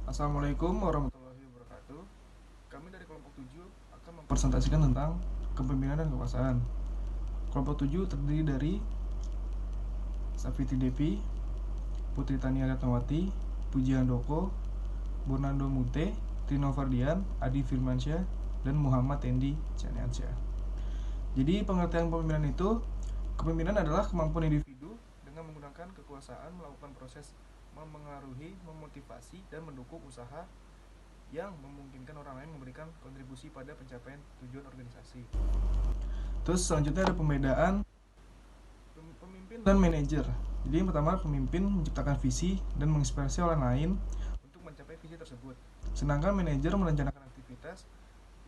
Assalamualaikum warahmatullahi wabarakatuh. Kami dari kelompok 7 akan mempresentasikan tentang kepemimpinan dan kekuasaan. Kelompok 7 terdiri dari Safiti Devi, Putri Tania Ratnawati, Puji Handoko, Bernardo Mute, Trino Fardian, Adi Firmansyah, dan Muhammad Endi Caniansyah. Jadi pengertian kepemimpinan itu, kepemimpinan adalah kemampuan individu dengan menggunakan kekuasaan melakukan proses memengaruhi, memotivasi, dan mendukung usaha yang memungkinkan orang lain memberikan kontribusi pada pencapaian tujuan organisasi. Terus selanjutnya ada pembedaan pemimpin dan manajer. Jadi yang pertama, pemimpin menciptakan visi dan menginspirasi orang lain untuk mencapai visi tersebut. Sedangkan manajer merencanakan aktivitas,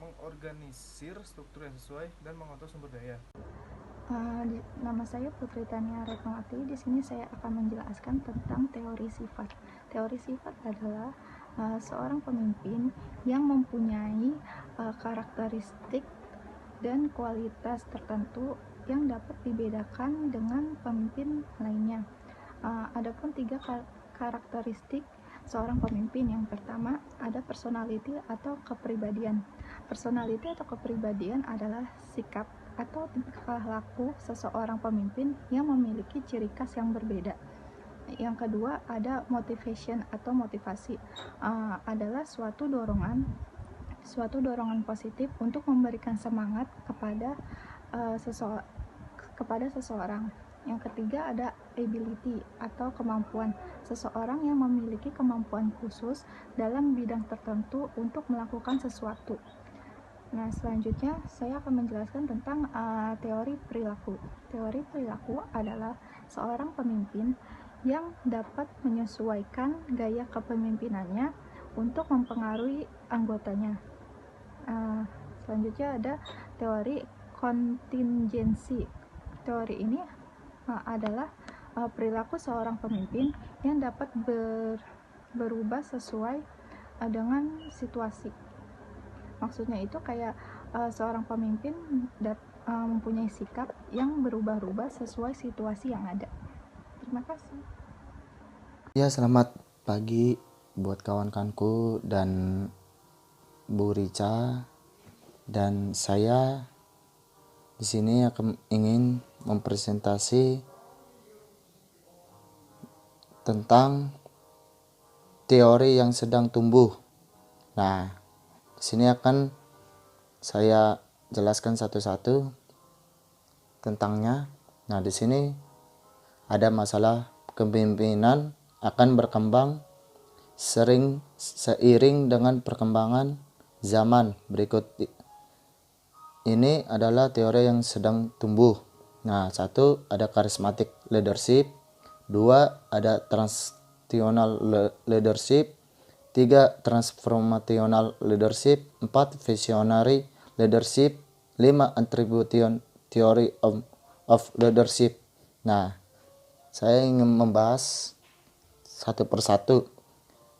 mengorganisir struktur yang sesuai, dan mengontrol sumber daya. Nama saya Putri Tania Retnowati. Di sini saya akan menjelaskan tentang teori sifat. Teori sifat adalah seorang pemimpin yang mempunyai karakteristik dan kualitas tertentu yang dapat dibedakan dengan pemimpin lainnya. Adapun tiga karakteristik seorang pemimpin. Yang pertama ada personality atau kepribadian. Personality atau kepribadian adalah sikap atau tingkah laku seseorang pemimpin yang memiliki ciri khas yang berbeda. Yang kedua ada motivation atau motivasi, adalah suatu dorongan positif untuk memberikan semangat kepada seseorang. Yang ketiga ada ability atau kemampuan, seseorang yang memiliki kemampuan khusus dalam bidang tertentu untuk melakukan sesuatu. Nah, selanjutnya saya akan menjelaskan tentang teori perilaku. Teori perilaku adalah seorang pemimpin yang dapat menyesuaikan gaya kepemimpinannya untuk mempengaruhi anggotanya. Selanjutnya ada teori kontingensi. Teori ini adalah perilaku seorang pemimpin yang dapat berubah sesuai dengan situasi. Maksudnya itu kayak seorang pemimpin mempunyai sikap yang berubah-ubah sesuai situasi yang ada. Terima kasih. Ya, selamat pagi buat kawan-kawanku dan Bu Rica. Dan saya di sini akan ingin mempresentasi tentang teori yang sedang tumbuh. Nah, di sini akan saya jelaskan satu-satu tentangnya. Nah, di sini ada masalah kepemimpinan akan berkembang seiring dengan perkembangan zaman. Berikut ini adalah teori yang sedang tumbuh. Nah, satu ada charismatic leadership, dua ada transitional leadership, tiga transformational leadership, empat visionary leadership, lima attribution theory of leadership. Nah, saya ingin membahas satu persatu.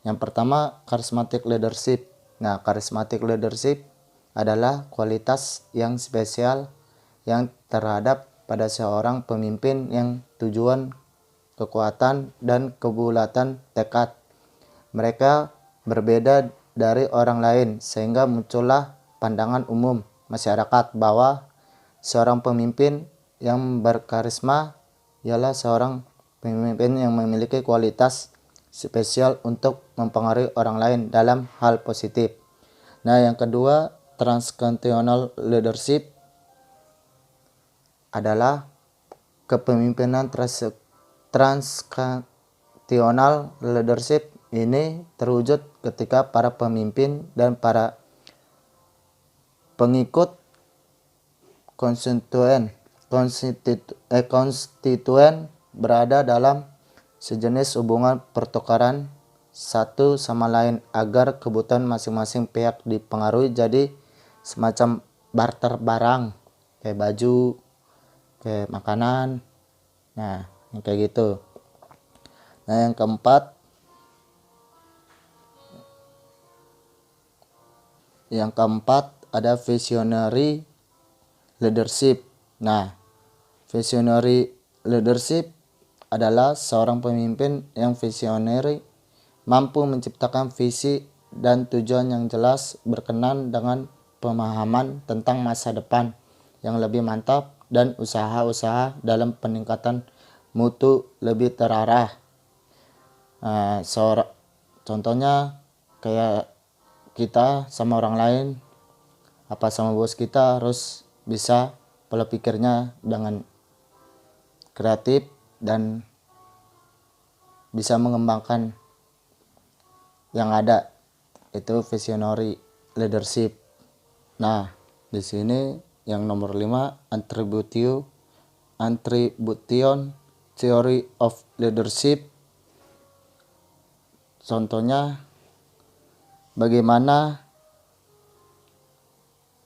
Yang pertama, charismatic leadership. Nah, charismatic leadership adalah kualitas yang spesial yang terhadap pada seorang pemimpin yang tujuan, kekuatan, dan kebulatan tekad mereka berbeda dari orang lain, sehingga muncullah pandangan umum masyarakat bahwa seorang pemimpin yang berkarisma ialah seorang pemimpin yang memiliki kualitas spesial untuk mempengaruhi orang lain dalam hal positif. Nah, yang kedua, transcontinental leadership adalah kepemimpinan transcontinental leadership. Ini terwujud ketika para pemimpin dan para pengikut konstituen berada dalam sejenis hubungan pertukaran satu sama lain agar kebutuhan masing-masing pihak dipengaruhi, jadi semacam barter barang kayak baju, kayak makanan. Nah, yang kayak gitu. Nah, yang keempat ada visionary leadership. Nah, visionary leadership adalah seorang pemimpin yang visionary mampu menciptakan visi dan tujuan yang jelas berkenan dengan pemahaman tentang masa depan yang lebih mantap dan usaha-usaha dalam peningkatan mutu lebih terarah. Contohnya kayak kita sama orang lain, apa sama bos kita harus bisa pola pikirnya dengan kreatif dan bisa mengembangkan yang ada, itu visionary leadership. Nah, di sini yang nomor 5, attribution theory of leadership. Contohnya bagaimana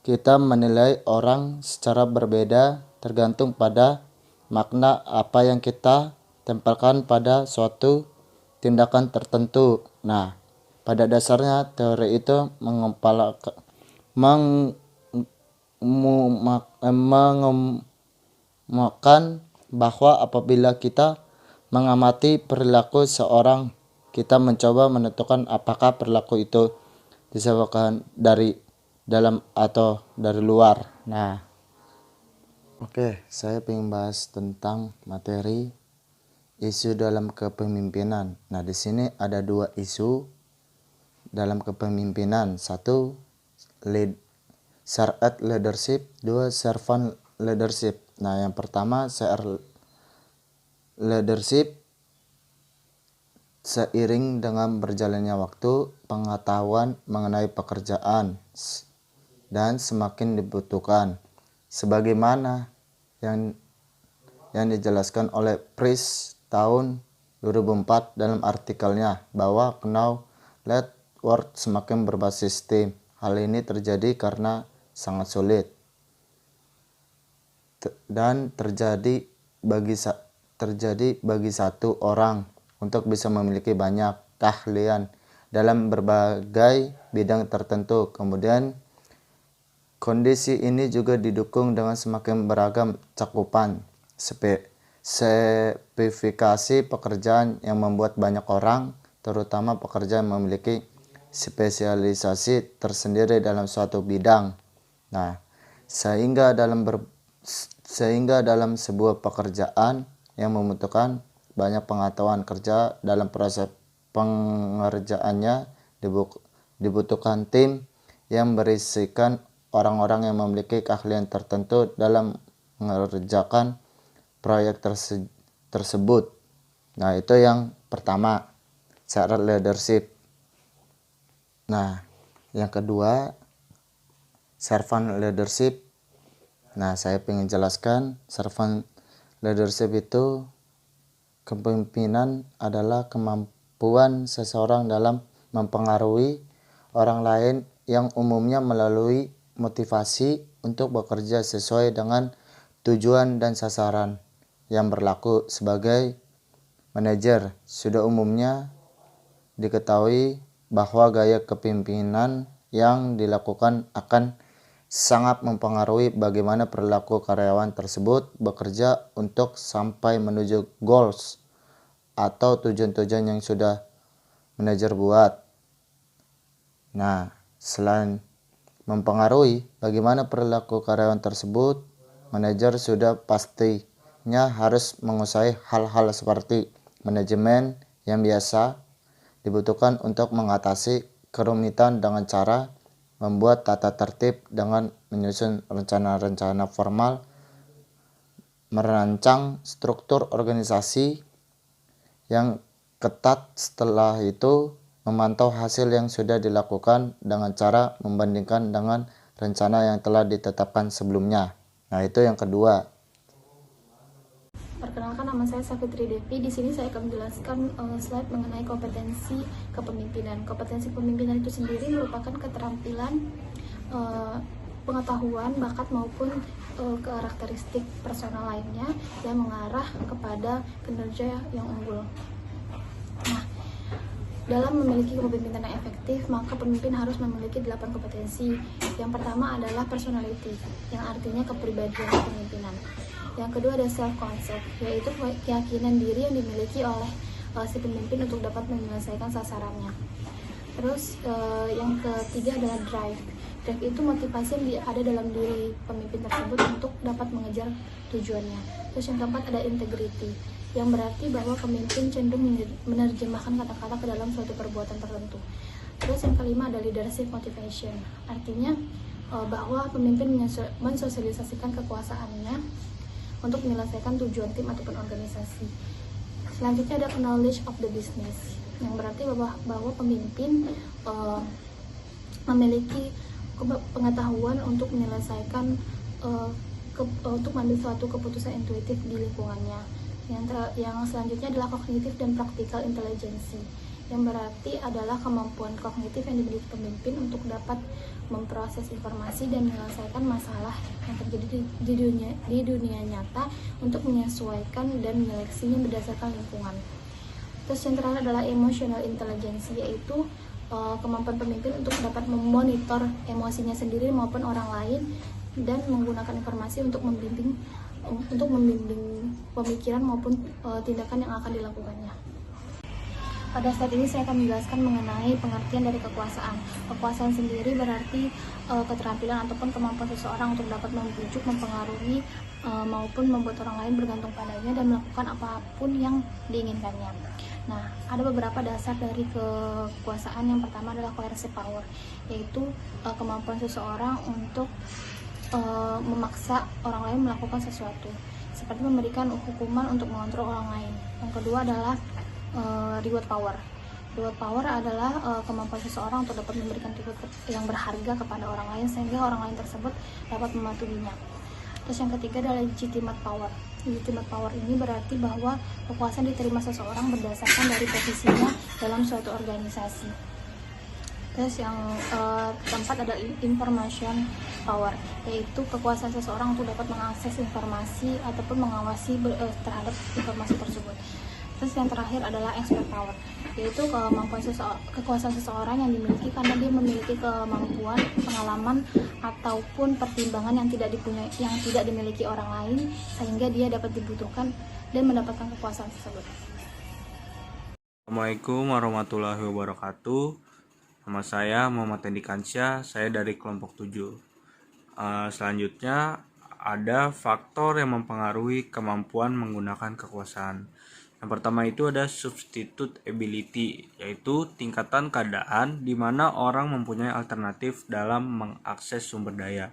kita menilai orang secara berbeda tergantung pada makna apa yang kita tempelkan pada suatu tindakan tertentu. Nah, pada dasarnya teori itu mengemukakan bahwa apabila kita mengamati perilaku seorang, kita mencoba menentukan apakah perilaku itu disebabkan dari dalam atau dari luar. Nah, oke, saya ingin bahas tentang materi isu dalam kepemimpinan. Nah, di sini ada 2 isu dalam kepemimpinan. 1, servant leadership, 2, servant leadership. Nah, yang pertama servant leadership. Seiring dengan berjalannya waktu, pengetahuan mengenai pekerjaan dan semakin dibutuhkan, sebagaimana yang dijelaskan oleh Price tahun 2004 dalam artikelnya bahwa knowledge work semakin berbasis tim. Hal ini terjadi karena sangat sulit dan terjadi bagi satu orang untuk bisa memiliki banyak keahlian dalam berbagai bidang tertentu. Kemudian kondisi ini juga didukung dengan semakin beragam cakupan spesifikasi pekerjaan yang membuat banyak orang, terutama pekerja yang memiliki spesialisasi tersendiri dalam suatu bidang. Nah, sehingga dalam sebuah pekerjaan yang membutuhkan banyak pengetahuan kerja, dalam proses pengerjaannya dibutuhkan tim yang berisikan orang-orang yang memiliki keahlian tertentu dalam mengerjakan proyek tersebut. Nah, itu yang pertama, servant leadership. Nah, yang kedua, servant leadership. Nah, saya ingin jelaskan servant leadership itu kepemimpinan adalah kemampuan seseorang dalam mempengaruhi orang lain yang umumnya melalui motivasi untuk bekerja sesuai dengan tujuan dan sasaran. Yang berlaku sebagai manajer, sudah umumnya diketahui bahwa gaya kepemimpinan yang dilakukan akan sangat mempengaruhi bagaimana perilaku karyawan tersebut bekerja untuk sampai menuju goals atau tujuan-tujuan yang sudah manajer buat. Nah, selain mempengaruhi bagaimana perilaku karyawan tersebut, manajer sudah pastinya harus menguasai hal-hal seperti manajemen yang biasa dibutuhkan untuk mengatasi kerumitan dengan cara membuat tata tertib dengan menyusun rencana-rencana formal, merancang struktur organisasi yang ketat, setelah itu memantau hasil yang sudah dilakukan dengan cara membandingkan dengan rencana yang telah ditetapkan sebelumnya. Nah, itu yang kedua. Perkenalkan, nama saya Safitri Devi. Di sini saya akan menjelaskan slide mengenai kompetensi kepemimpinan. Kompetensi kepemimpinan itu sendiri merupakan keterampilan, pengetahuan, bakat maupun karakteristik personal lainnya yang mengarah kepada kinerja yang unggul. Nah, dalam memiliki kepemimpinan yang efektif, maka pemimpin harus memiliki 8 kompetensi. Yang pertama adalah personality, yang artinya kepribadian kepemimpinan. Yang kedua ada self concept, yaitu keyakinan diri yang dimiliki oleh si pemimpin untuk dapat menyelesaikan sasarannya. Terus yang ketiga adalah drive. Drive itu motivasi yang ada dalam diri pemimpin tersebut untuk dapat mengejar tujuannya. Terus yang keempat ada integrity, yang berarti bahwa pemimpin cenderung menerjemahkan kata-kata ke dalam suatu perbuatan tertentu. Terus yang kelima ada leadership motivation, artinya bahwa pemimpin mensosialisasikan kekuasaannya untuk menyelesaikan tujuan tim ataupun organisasi. Selanjutnya ada knowledge of the business, yang berarti bahwa pemimpin memiliki pengetahuan untuk menyelesaikan untuk mengambil suatu keputusan intuitif di lingkungannya. Yang selanjutnya adalah kognitif dan practical intelligence, yang berarti adalah kemampuan kognitif yang dimiliki pemimpin untuk dapat memproses informasi dan menyelesaikan masalah yang terjadi di dunia nyata untuk menyesuaikan dan menyeleksinya berdasarkan lingkungan. Terus yang terakhir adalah emotional intelligence, yaitu kemampuan pemimpin untuk dapat memonitor emosinya sendiri maupun orang lain dan menggunakan informasi untuk membimbing pemikiran maupun tindakan yang akan dilakukannya. Pada saat ini saya akan menjelaskan mengenai pengertian dari kekuasaan. Kekuasaan sendiri berarti keterampilan ataupun kemampuan seseorang untuk dapat membujuk, mempengaruhi maupun membuat orang lain bergantung padanya dan melakukan apapun yang diinginkannya. Nah, ada beberapa dasar dari kekuasaan. Yang pertama adalah coercive power, yaitu kemampuan seseorang untuk memaksa orang lain melakukan sesuatu, seperti memberikan hukuman untuk mengontrol orang lain. Yang kedua adalah reward power. Reward power adalah kemampuan seseorang untuk dapat memberikan reward yang berharga kepada orang lain sehingga orang lain tersebut dapat mematuhinya. Terus yang ketiga adalah legitimate power. Legitimate power ini berarti bahwa kekuasaan diterima seseorang berdasarkan dari posisinya dalam suatu organisasi. Terus yang keempat ada information power, yaitu kekuasaan seseorang untuk dapat mengakses informasi ataupun mengawasi terhadap informasi tersebut. Terus yang terakhir adalah expert power, yaitu kekuasaan seseorang yang dimiliki karena dia memiliki kemampuan, pengalaman ataupun pertimbangan yang tidak dimiliki orang lain, sehingga dia dapat dibutuhkan dan mendapatkan kekuasaan tersebut. Assalamualaikum warahmatullahi wabarakatuh. Nama saya Muhammad Tendi Kansyah, saya dari kelompok 7. Selanjutnya ada faktor yang mempengaruhi kemampuan menggunakan kekuasaan. Yang pertama itu ada substitute ability, yaitu tingkatan keadaan di mana orang mempunyai alternatif dalam mengakses sumber daya.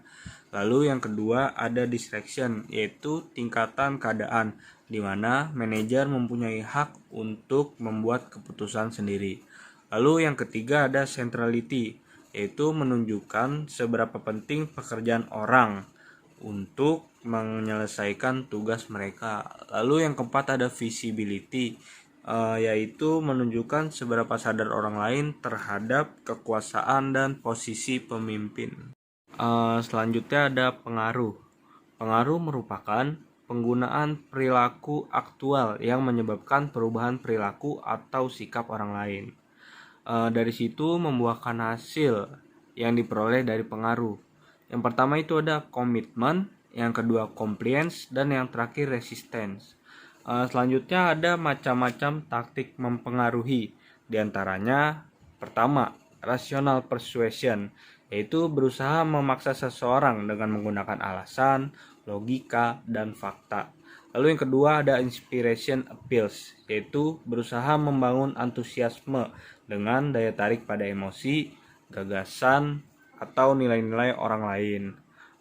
Lalu yang kedua ada distraction, yaitu tingkatan keadaan di mana manajer mempunyai hak untuk membuat keputusan sendiri. Lalu yang ketiga ada centrality, yaitu menunjukkan seberapa penting pekerjaan orang untuk menyelesaikan tugas mereka. Lalu yang keempat ada visibility, yaitu menunjukkan seberapa sadar orang lain terhadap kekuasaan dan posisi pemimpin. Selanjutnya ada pengaruh. Pengaruh merupakan penggunaan perilaku aktual yang menyebabkan perubahan perilaku atau sikap orang lain. Dari situ membuahkan hasil yang diperoleh dari pengaruh. Yang pertama itu ada komitmen, yang kedua compliance, dan yang terakhir resistance. Selanjutnya ada macam-macam taktik mempengaruhi. Di antaranya pertama, rational persuasion, yaitu berusaha memaksa seseorang dengan menggunakan alasan, logika, dan fakta. Lalu yang kedua ada inspiration appeals, yaitu berusaha membangun antusiasme dengan daya tarik pada emosi, gagasan, atau nilai-nilai orang lain.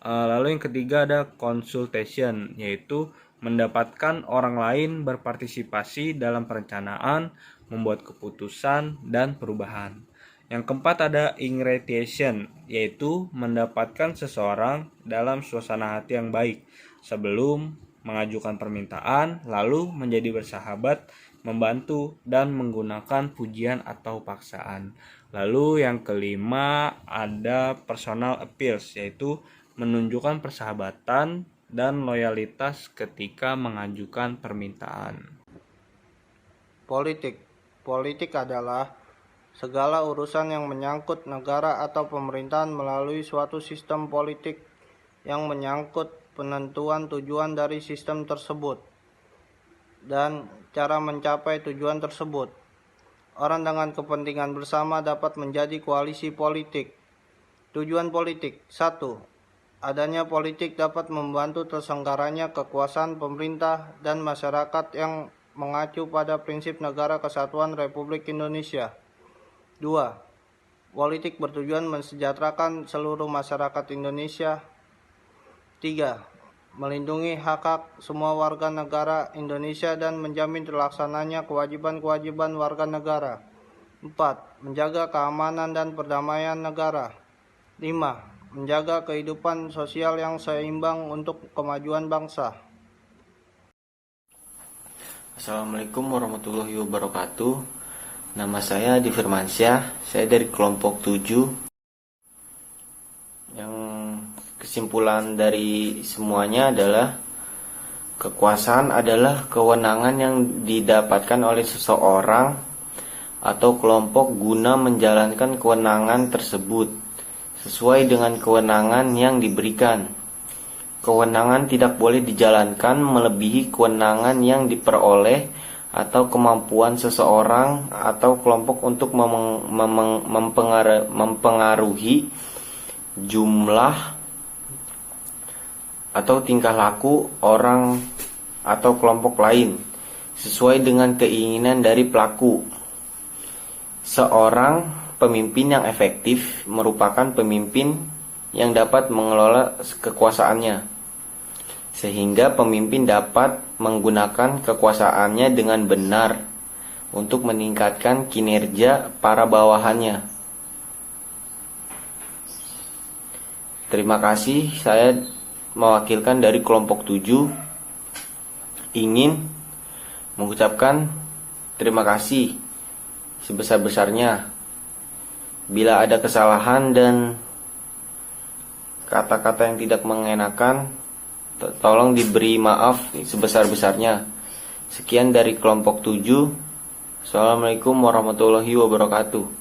Lalu yang ketiga ada consultation, yaitu mendapatkan orang lain berpartisipasi dalam perencanaan, membuat keputusan, dan perubahan. Yang keempat ada ingratiation, yaitu mendapatkan seseorang dalam suasana hati yang baik sebelum mengajukan permintaan, lalu menjadi bersahabat, membantu, dan menggunakan pujian atau paksaan. Lalu yang kelima ada personal appeals, yaitu menunjukkan persahabatan dan loyalitas ketika mengajukan permintaan. Politik adalah segala urusan yang menyangkut negara atau pemerintahan melalui suatu sistem politik yang menyangkut penentuan tujuan dari sistem tersebut. dan cara mencapai tujuan tersebut. Orang dengan kepentingan bersama dapat menjadi koalisi politik. Tujuan politik: 1. Adanya politik dapat membantu terselenggaranya kekuasaan pemerintah dan masyarakat yang mengacu pada prinsip Negara Kesatuan Republik Indonesia. 2. Politik bertujuan mensejahterakan seluruh masyarakat Indonesia. 3. Melindungi hak-hak semua warga negara Indonesia dan menjamin terlaksananya kewajiban-kewajiban warga negara. 4. Menjaga keamanan dan perdamaian negara. 5. Menjaga kehidupan sosial yang seimbang untuk kemajuan bangsa. Assalamualaikum warahmatullahi wabarakatuh. Nama saya Adi Firmansyah, saya dari kelompok 7. Yang kesimpulan dari semuanya adalah kekuasaan adalah kewenangan yang didapatkan oleh seseorang atau kelompok guna menjalankan kewenangan tersebut sesuai dengan kewenangan yang diberikan. Kewenangan tidak boleh dijalankan melebihi kewenangan yang diperoleh atau kemampuan seseorang atau kelompok untuk mempengaruhi jumlah atau tingkah laku orang atau kelompok lain sesuai dengan keinginan dari pelaku. Seorang pemimpin yang efektif merupakan pemimpin yang dapat mengelola kekuasaannya, sehingga pemimpin dapat menggunakan kekuasaannya dengan benar untuk meningkatkan kinerja para bawahannya. Terima kasih, saya mewakilkan dari kelompok 7 ingin mengucapkan terima kasih sebesar-besarnya. Bila ada kesalahan dan kata-kata yang tidak mengenakan, tolong diberi maaf sebesar-besarnya. Sekian dari kelompok 7. Assalamualaikum warahmatullahi wabarakatuh.